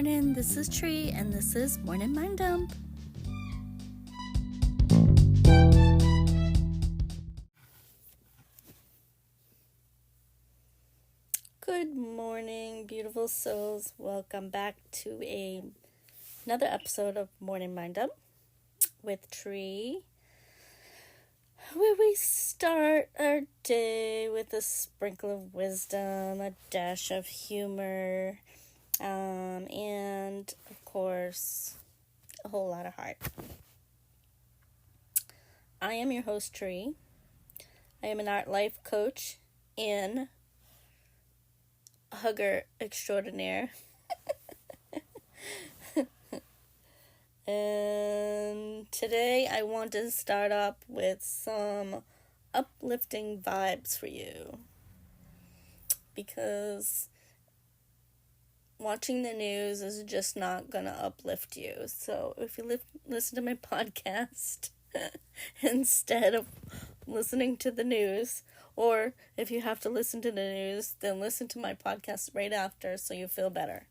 morning. This is Trie, and this is Morning Mind Dump. Good morning, beautiful souls. Welcome back to another episode of Morning Mind Dump with Trie, where we start our day with a sprinkle of wisdom, a dash of humor, and of course, a whole lot of heart. I am your host, Trie. I am an art life coach and hugger extraordinaire. And today I want to start up with some uplifting vibes for you, because watching the news is just not gonna uplift you. So if you listen to my podcast instead of listening to the news, or if you have to listen to the news, then listen to my podcast right after so you feel better.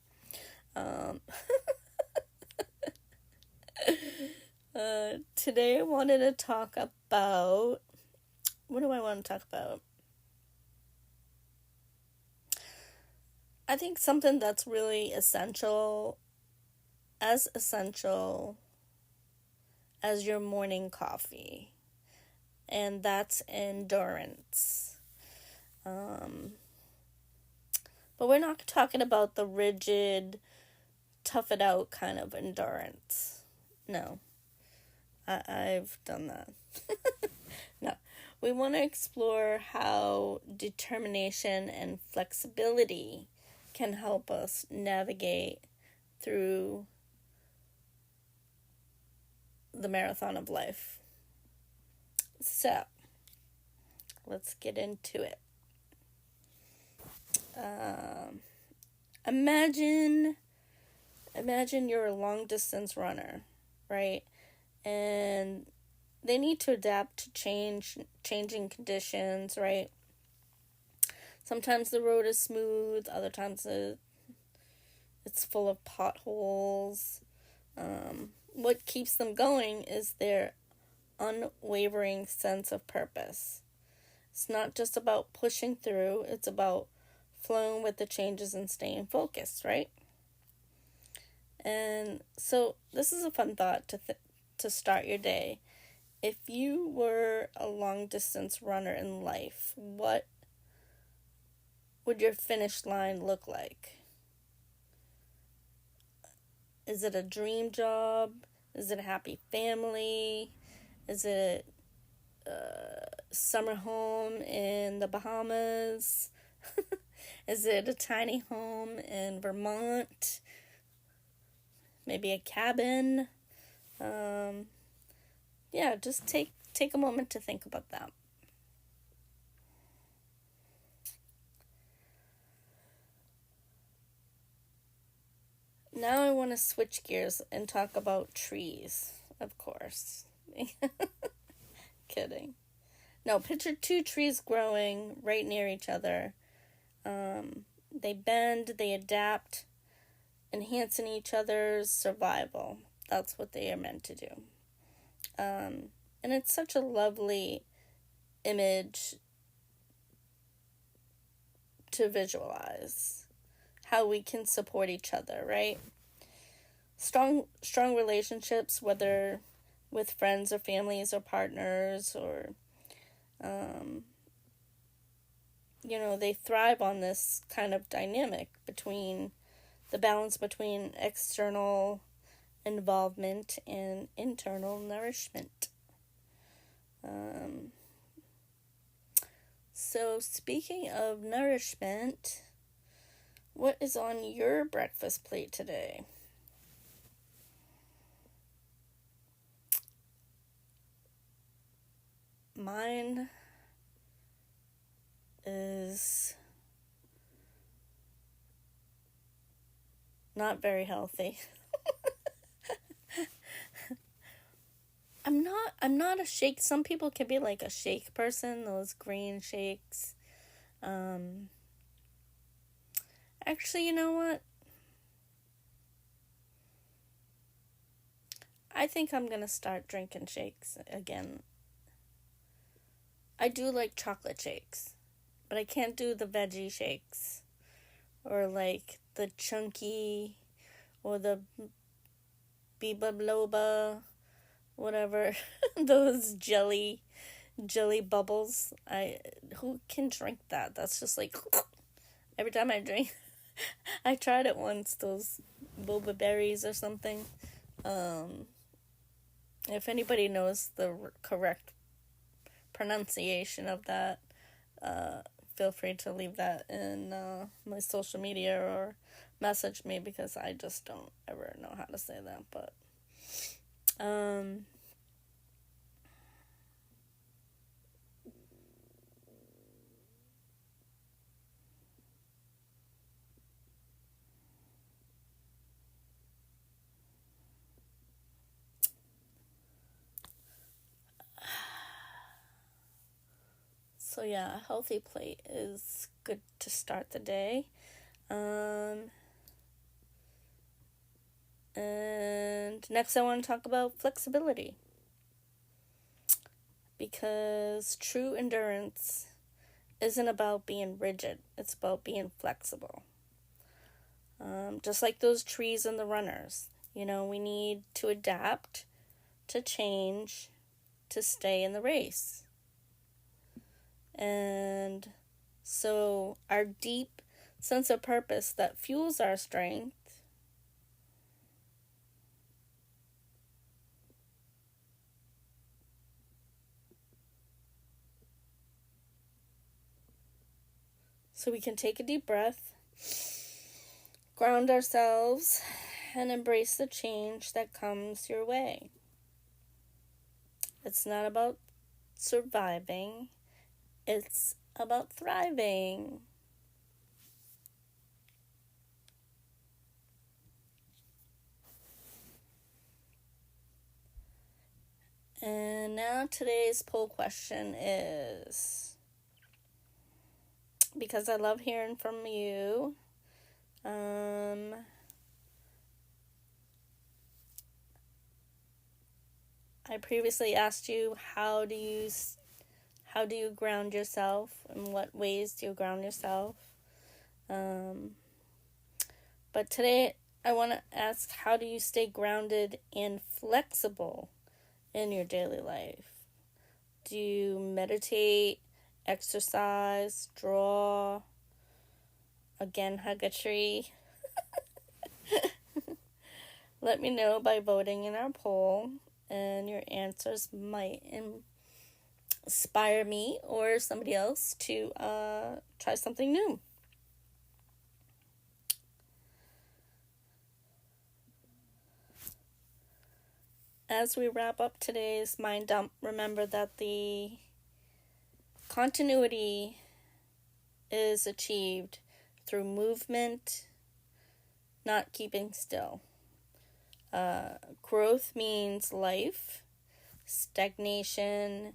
Today I wanted to talk about, what do I want to talk about? I think something that's really essential as your morning coffee, and that's endurance. But we're not talking about the rigid, tough it out kind of endurance. No, I've done that. No, we want to explore how determination and flexibility can help us navigate through the marathon of life. So, let's get into it. Imagine you're a long distance runner, right? And they need to adapt to changing conditions, right? Sometimes the road is smooth, other times it's full of potholes. What keeps them going is their unwavering sense of purpose. It's not just about pushing through, it's about flowing with the changes and staying focused, right? And so this is a fun thought to start your day. If you were a long distance runner in life, what would your finish line look like? Is it a dream job? Is it a happy family? Is it a summer home in the Bahamas? Is it a tiny home in Vermont? Maybe a cabin? Just take a moment to think about that. Now I want to switch gears and talk about trees, of course. Kidding. No, picture two trees growing right near each other. They bend, they adapt, enhancing each other's survival. That's what they are meant to do. And it's such a lovely image to visualize how we can support each other, right? Strong relationships, whether with friends or families or partners, or they thrive on this kind of dynamic between the balance between external involvement and internal nourishment. So speaking of nourishment, what is on your breakfast plate today? Mine is not very healthy. I'm not a shake. Some people can be like a shake person, those green shakes. Actually, you know what? I think I'm gonna start drinking shakes again. I do like chocolate shakes, but I can't do the veggie shakes or like the chunky or the biba bloba, whatever, those jelly bubbles. Who can drink that? That's just like every time I drink. I tried it once, those boba berries or something. If anybody knows the correct pronunciation of that, feel free to leave that in my social media or message me, because I just don't ever know how to say that. But so yeah, a healthy plate is good to start the day. And next I want to talk about flexibility, because true endurance isn't about being rigid, it's about being flexible. Just like those trees and the runners, we need to adapt, to change, to stay in the race. And so our deep sense of purpose that fuels our strength so we can take a deep breath, ground ourselves, and embrace the change that comes your way. It's not about surviving, it's about thriving. And now today's poll question is, because I love hearing from you, I previously asked you, how do you ground yourself? In what ways do you ground yourself? But today I want to ask, how do you stay grounded and flexible in your daily life? Do you meditate, exercise, draw, again, hug a tree? Let me know by voting in our poll, and your answers might inspire me or somebody else to try something new. As we wrap up today's mind dump, remember that the continuity is achieved through movement, not keeping still. Growth means life. Stagnation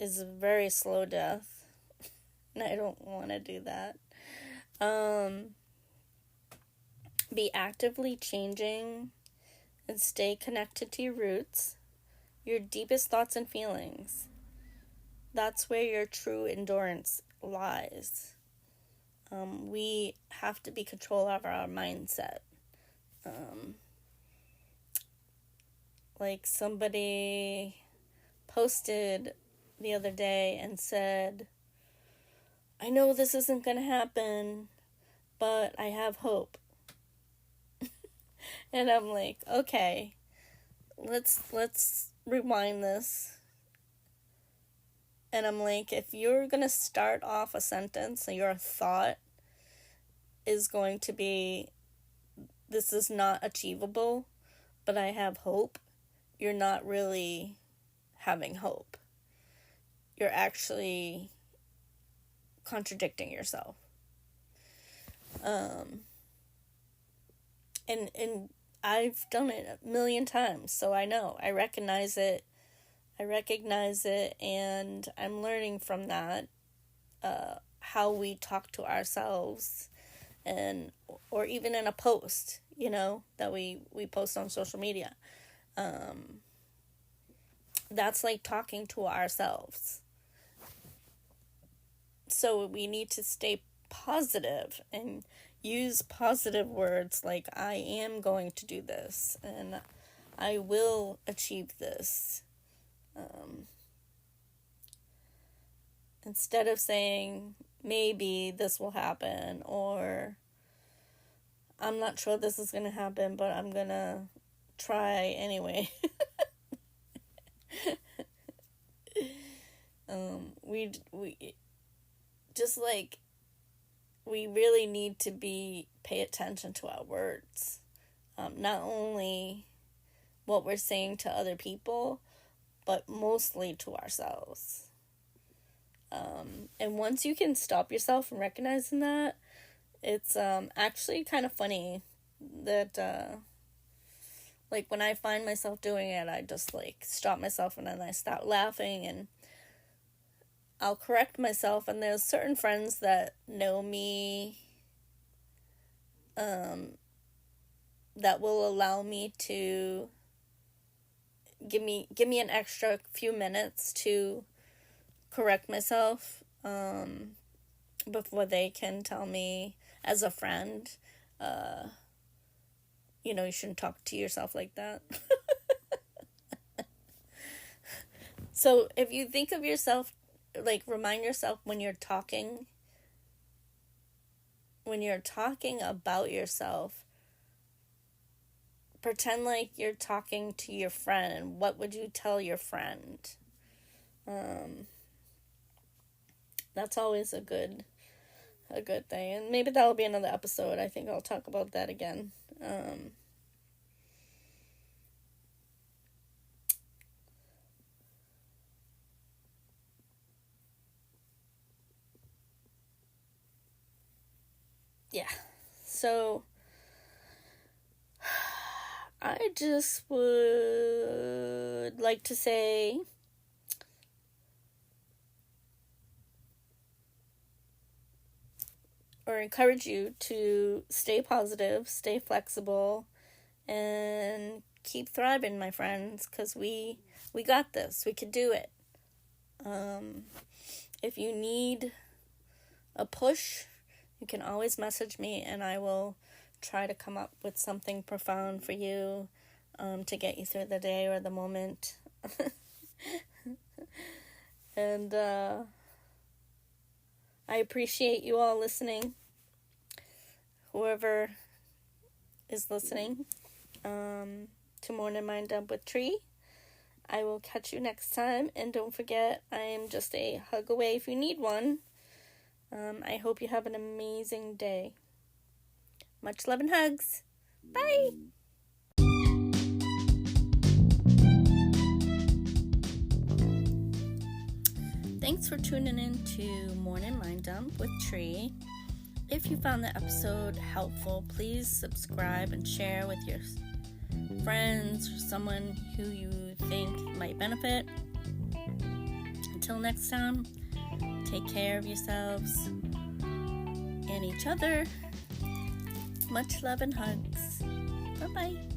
is a very slow death, and I don't want to do that. Be actively changing and stay connected to your roots, your deepest thoughts and feelings. That's where your true endurance lies. We have to be control of our mindset. Like somebody posted the other day and said, I know this isn't going to happen, but I have hope. And I'm like, okay, let's rewind this. And I'm like, if you're going to start off a sentence and your thought is going to be, this is not achievable, but I have hope, you're not really having hope. You're actually contradicting yourself. And I've done it a million times, so I know. I recognize it, and I'm learning from that, how we talk to ourselves, or even in a post, that we post on social media. That's like talking to ourselves. So we need to stay positive and use positive words like I am going to do this and I will achieve this. Instead of saying maybe this will happen, or I'm not sure this is going to happen, but I'm going to try anyway. We just like, we really need to pay attention to our words. Not only what we're saying to other people, but mostly to ourselves. And once you can stop yourself from recognizing that, it's actually kind of funny that like when I find myself doing it, I just like stop myself and then I start laughing and I'll correct myself. And there's certain friends that know me that will allow me to give me an extra few minutes to correct myself before they can tell me as a friend, you shouldn't talk to yourself like that. So if you think of yourself, like remind yourself when you're talking about yourself, pretend like you're talking to your friend, and what would you tell your friend? That's always a good thing, and maybe that'll be another episode. I think I'll talk about that again. Yeah, so I just would like to say or encourage you to stay positive, stay flexible, and keep thriving, my friends, because we got this. We could do it. If you need a push, you can always message me and I will try to come up with something profound for you to get you through the day or the moment. And I appreciate you all listening. Whoever is listening to Morning Mind Dump with Trie. I will catch you next time. And don't forget, I am just a hug away if you need one. I hope you have an amazing day. Much love and hugs. Bye. Thanks for tuning in to Morning Mind Dump with Trie. If you found the episode helpful, please subscribe and share with your friends or someone who you think might benefit. Until next time, take care of yourselves and each other. Much love and hugs. Bye-bye.